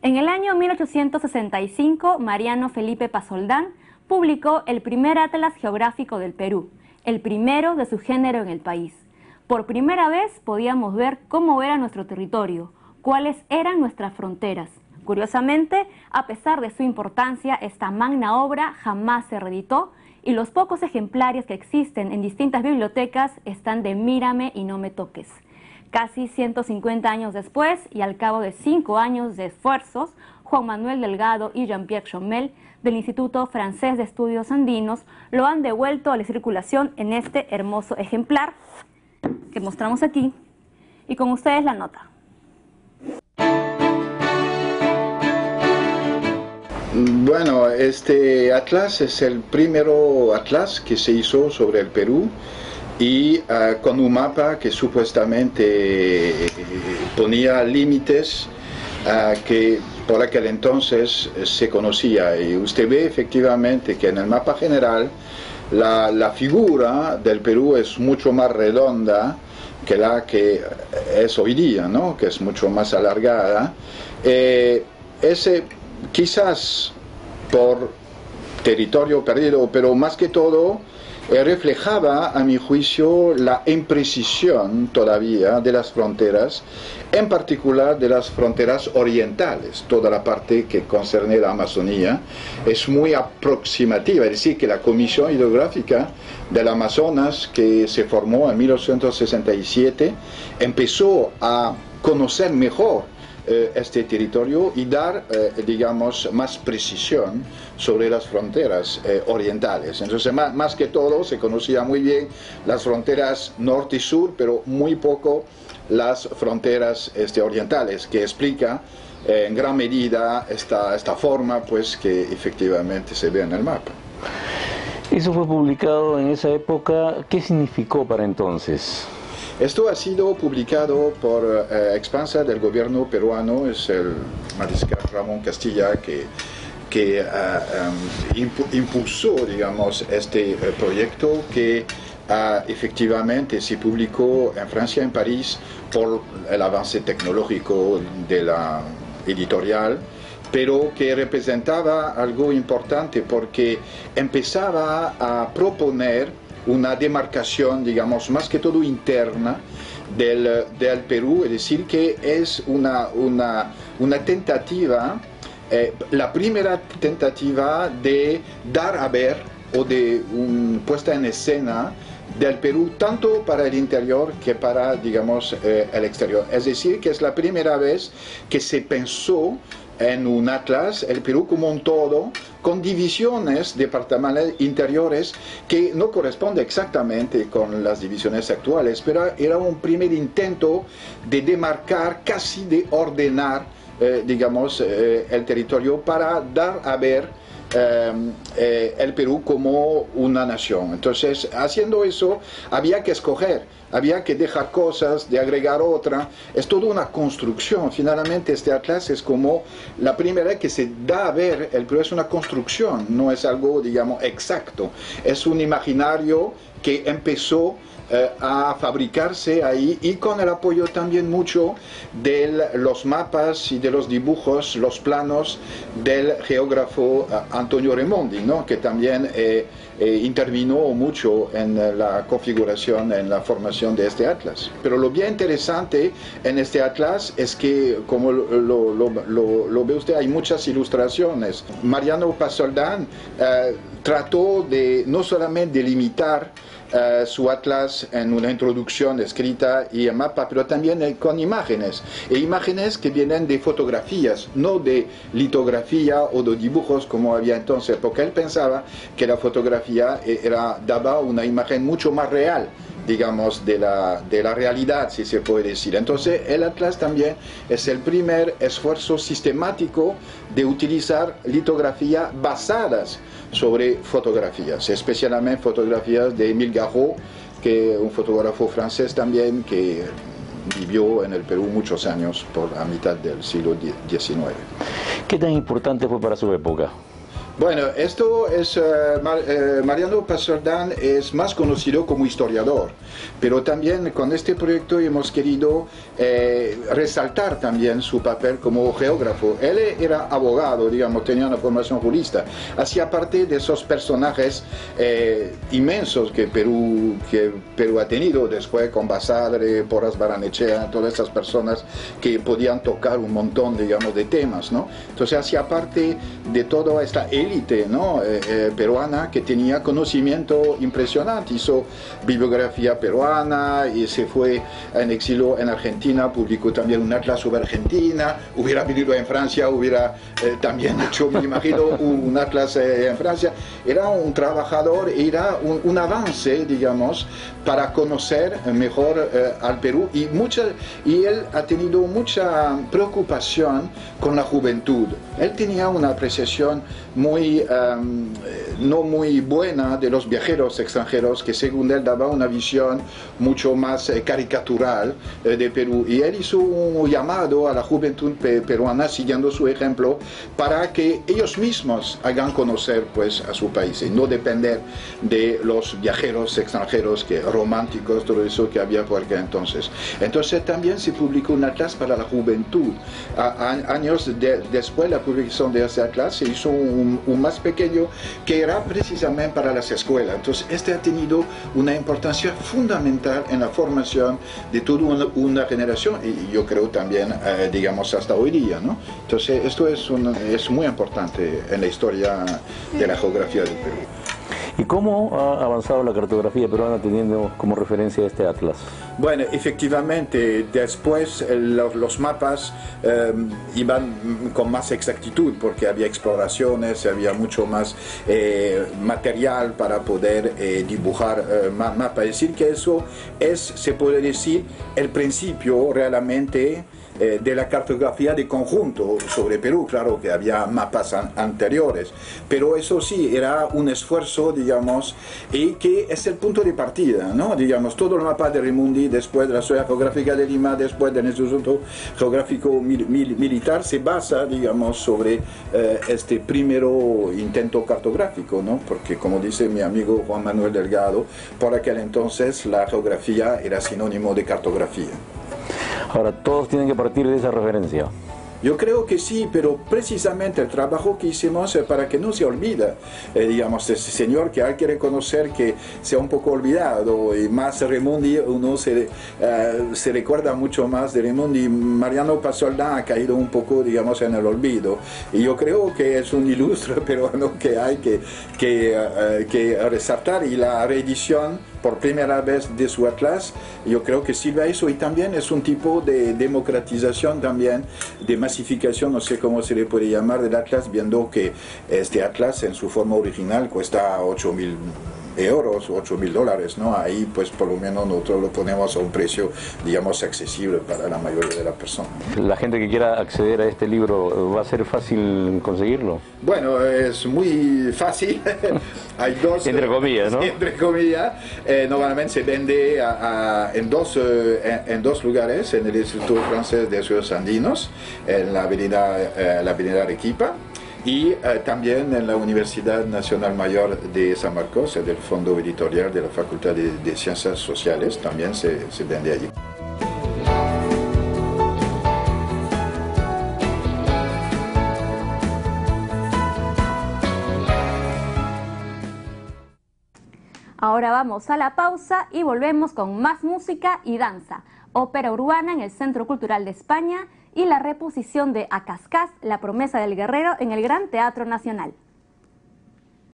En el año 1865, Mariano Felipe Pasoldán publicó el primer atlas geográfico del Perú, el primero de su género en el país. Por primera vez podíamos ver cómo era nuestro territorio, cuáles eran nuestras fronteras. Curiosamente, a pesar de su importancia, esta magna obra jamás se reeditó y los pocos ejemplares que existen en distintas bibliotecas están de mírame y no me toques. Casi 150 años después y al cabo de 5 años de esfuerzos, Juan Manuel Delgado y Jean-Pierre Chomel del Instituto Francés de Estudios Andinos lo han devuelto a la circulación en este hermoso ejemplar que mostramos aquí y con ustedes la nota. Bueno, este atlas es el primero atlas que se hizo sobre el Perú y con un mapa que supuestamente ponía límites que por aquel entonces se conocía. Y usted ve efectivamente que en el mapa general la figura del Perú es mucho más redonda que la que es hoy día, ¿no? Que es mucho más alargada. Ese quizás por territorio perdido, pero más que todo reflejaba, a mi juicio, la imprecisión todavía de las fronteras, en particular de las fronteras orientales. Toda la parte que concerne la Amazonía es muy aproximativa, es decir, que la Comisión Hidrográfica del Amazonas, que se formó en 1867, empezó a conocer mejor este territorio y dar, digamos, más precisión sobre las fronteras orientales. Entonces, más que todo, se conocía muy bien las fronteras norte y sur, pero muy poco las fronteras orientales, que explica en gran medida esta forma pues, que efectivamente se ve en el mapa. Eso fue publicado en esa época. ¿Qué significó para entonces? Esto ha sido publicado por expansa del gobierno peruano, es el mariscal Ramón Castilla que impulsó, digamos, este proyecto que efectivamente se publicó en Francia, en París, por el avance tecnológico de la editorial, pero que representaba algo importante porque empezaba a proponer una demarcación, digamos, más que todo interna del Perú, es decir, que es una tentativa, la primera tentativa de dar a ver o de puesta en escena del Perú, tanto para el interior que para, digamos, el exterior. Es decir, que es la primera vez que se pensó en un atlas, el Perú como un todo, con divisiones departamentales interiores que no corresponde exactamente con las divisiones actuales, pero era un primer intento de demarcar, casi de ordenar, digamos, el territorio para dar a ver el Perú como una nación. Entonces, haciendo eso, había que escoger, había que dejar cosas, de agregar otra. Es toda una construcción. Finalmente, este atlas es como la primera vez que se da a ver el Perú. Es una construcción, no es algo, digamos, exacto. Es un imaginario que empezó a fabricarse ahí y con el apoyo también mucho de los mapas y de los dibujos, los planos del geógrafo Antonio Raimondi, ¿no? Que también intervino mucho en la configuración, en la formación de este atlas. Pero lo bien interesante en este atlas es que, como lo ve usted, hay muchas ilustraciones. Mariano Pasoldán trató de no solamente delimitar su atlas en una introducción escrita y en mapa, pero también con imágenes, e imágenes que vienen de fotografías, no de litografía o de dibujos como había entonces, porque él pensaba que la fotografía daba una imagen mucho más real, digamos, de la realidad, si se puede decir. Entonces, el atlas también es el primer esfuerzo sistemático de utilizar litografía basadas sobre fotografías, especialmente fotografías de Émile Garraud, que un fotógrafo francés también que vivió en el Perú muchos años por la mitad del siglo XIX. ¿Qué tan importante fue para su época? Bueno, esto es, Mariano Pasoldán es más conocido como historiador, pero también con este proyecto hemos querido resaltar también su papel como geógrafo. Él era abogado, digamos, tenía una formación jurista, hacía parte de esos personajes inmensos que Perú ha tenido después con Basadre, Porras Barrenechea, todas esas personas que podían tocar un montón, digamos, de temas, ¿no? Entonces hacía parte de toda esta élite, ¿no? Peruana, que tenía conocimiento impresionante, hizo bibliografía peruana y se fue en exilio en Argentina, publicó también un atlas sobre Argentina, hubiera vivido en Francia, hubiera también hecho, me imagino, un atlas en Francia. Era un trabajador, era un avance, digamos, para conocer mejor al Perú, y él ha tenido mucha preocupación con la juventud. Él tenía una apreciación muy, no muy buena de los viajeros extranjeros, que según él daba una visión mucho más caricatural de Perú, y él hizo un llamado a la juventud peruana, siguiendo su ejemplo, para que ellos mismos hagan conocer pues a su país y no depender de los viajeros extranjeros románticos, todo eso que había por aquel entonces. Entonces también se publicó un atlas para la juventud. Años después de la publicación de ese atlas se hizo un más pequeño que era precisamente para las escuelas. Entonces este ha tenido una importancia fundamental en la formación de toda una generación, y yo creo también, digamos, hasta hoy día, ¿no? Entonces esto es muy importante en la historia de la geografía del Perú. ¿Y cómo ha avanzado la cartografía peruana teniendo como referencia este atlas? Bueno, efectivamente, después los mapas iban con más exactitud, porque había exploraciones, había mucho más material para poder dibujar mapas. Es decir, que eso es, se puede decir, el principio realmente de la cartografía de conjunto sobre Perú. Claro que había mapas anteriores, pero eso sí, era un esfuerzo, digamos, y que es el punto de partida, ¿no? Digamos, todo el mapa de Raimundi, después de la Sociedad Geográfica de Lima, después del Instituto Geográfico Militar, se basa, digamos, sobre este primero intento cartográfico, ¿no? Porque, como dice mi amigo Juan Manuel Delgado, por aquel entonces la geografía era sinónimo de cartografía. Ahora, todos tienen que partir de esa referencia. Yo creo que sí, pero precisamente el trabajo que hicimos es para que no se olvide, digamos, ese señor que hay que reconocer que se ha un poco olvidado, y más Raimundi, uno se recuerda mucho más de Raimundi. Mariano Pasoldán ha caído un poco, digamos, en el olvido, y yo creo que es un ilustre peruano que hay que resaltar, y la reedición por primera vez de su atlas, yo creo que sirve a eso, y también es un tipo de democratización también, de masificación, no sé cómo se le puede llamar, del atlas, viendo que este atlas en su forma original cuesta 8.000 euros, $8.000, ¿no? Ahí pues por lo menos nosotros lo ponemos a un precio, digamos, accesible para la mayoría de las personas. ¿La gente que quiera acceder a este libro, va a ser fácil conseguirlo? Bueno, es muy fácil. Hay dos... entre comillas, ¿no? Entre comillas. Normalmente se vende en dos lugares, en el Instituto Francés de Estudios Andinos, en la avenida Arequipa, y también en la Universidad Nacional Mayor de San Marcos, del Fondo Editorial de la Facultad de Ciencias Sociales, también se vende allí. Ahora vamos a la pausa y volvemos con más música y danza, ópera urbana en el Centro Cultural de España y la reposición de A Cascás, la promesa del guerrero en el Gran Teatro Nacional.